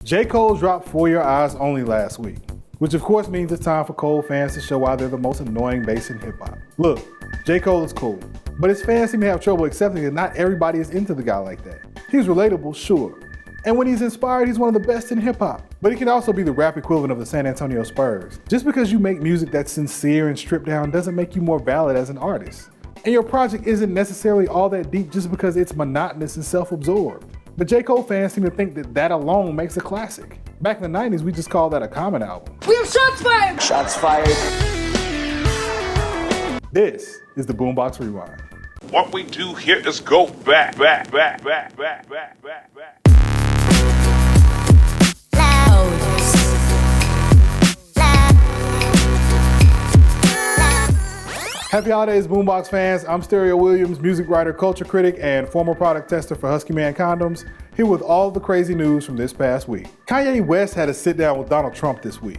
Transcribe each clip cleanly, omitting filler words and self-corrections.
J. Cole dropped For Your Eyes Only last week, which of course means it's time for Cole fans to show why they're the most annoying bass in hip hop. Look, J. Cole is cool, but his fans seem to have trouble accepting that not everybody is into the guy like that. He's relatable, sure. And when he's inspired, he's one of the best in hip hop. But he can also be the rap equivalent of the San Antonio Spurs. Just because you make music that's sincere and stripped down doesn't make you more valid as an artist. And your project isn't necessarily all that deep just because it's monotonous and self-absorbed. But J. Cole fans seem to think that that alone makes a classic. Back in the 90s, we just called that a common album. We have shots fired! Shots fired. This is the Boombox Rewind. What we do here is go back. Happy holidays, Boombox fans. I'm Stereo Williams, music writer, culture critic, and former product tester for Husky Man Condoms, here with all the crazy news from this past week. Kanye West had a sit down with Donald Trump this week,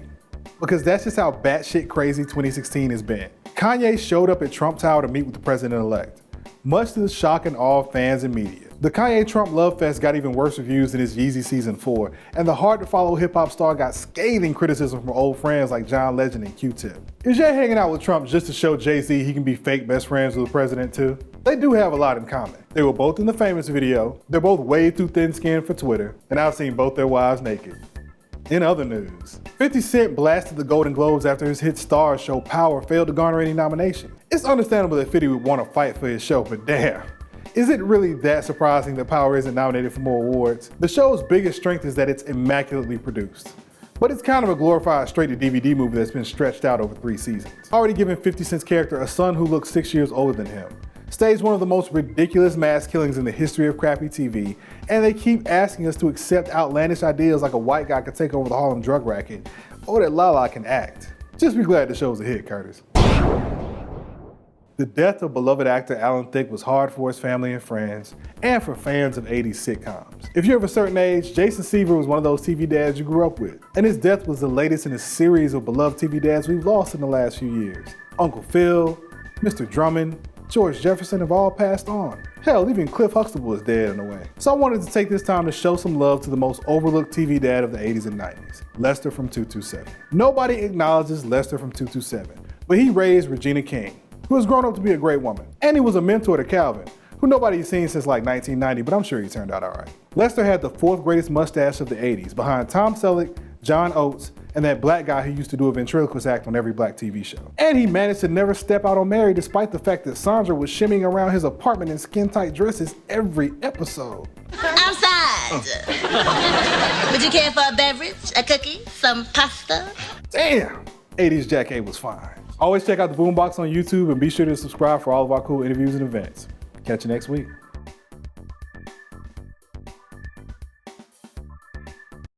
because that's just how batshit crazy 2016 has been. Kanye showed up at Trump Tower to meet with the president-elect, much to the shock and awe of fans and media. The Kanye Trump Lovefest got even worse reviews than his Yeezy Season 4, and the hard-to-follow hip-hop star got scathing criticism from old friends like John Legend and Q-Tip. Is Jay hanging out with Trump just to show Jay-Z he can be fake best friends with the president too? They do have a lot in common. They were both in the Famous video, they're both way too thin-skinned for Twitter, and I've seen both their wives naked. In other news, 50 Cent blasted the Golden Globes after his hit Stars show Power failed to garner any nomination. It's understandable that 50 would want to fight for his show, but damn. Is it really that surprising that Power isn't nominated for more awards? The show's biggest strength is that it's immaculately produced. But it's kind of a glorified straight-to-DVD movie that's been stretched out over 3 seasons. Already giving 50 Cent's character a son who looks 6 years older than him. Staged one of the most ridiculous mass killings in the history of crappy TV, and they keep asking us to accept outlandish ideas like a white guy could take over the Harlem drug racket, or that Lala can act. Just be glad the show's a hit, Curtis. The death of beloved actor Alan Thicke was hard for his family and friends, and for fans of 80s sitcoms. If you're of a certain age, Jason Seaver was one of those TV dads you grew up with, and his death was the latest in a series of beloved TV dads we've lost in the last few years. Uncle Phil, Mr. Drummond, George Jefferson have all passed on. Hell, even Cliff Huxtable is dead in a way. So I wanted to take this time to show some love to the most overlooked TV dad of the 80s and 90s, Lester from 227. Nobody acknowledges Lester from 227, but he raised Regina King, who has grown up to be a great woman. And he was a mentor to Calvin, who nobody's seen since like 1990, but I'm sure he turned out all right. Lester had the 4th greatest mustache of the 80s, behind Tom Selleck, John Oates, and that black guy who used to do a ventriloquist act on every black TV show. And he managed to never step out on Mary despite the fact that Sandra was shimmying around his apartment in skin-tight dresses every episode. Outside. Would you care for a beverage, a cookie, some pasta? Damn, 80s Jack A was fine. Always check out the Boombox on YouTube and be sure to subscribe for all of our cool interviews and events. Catch you next week.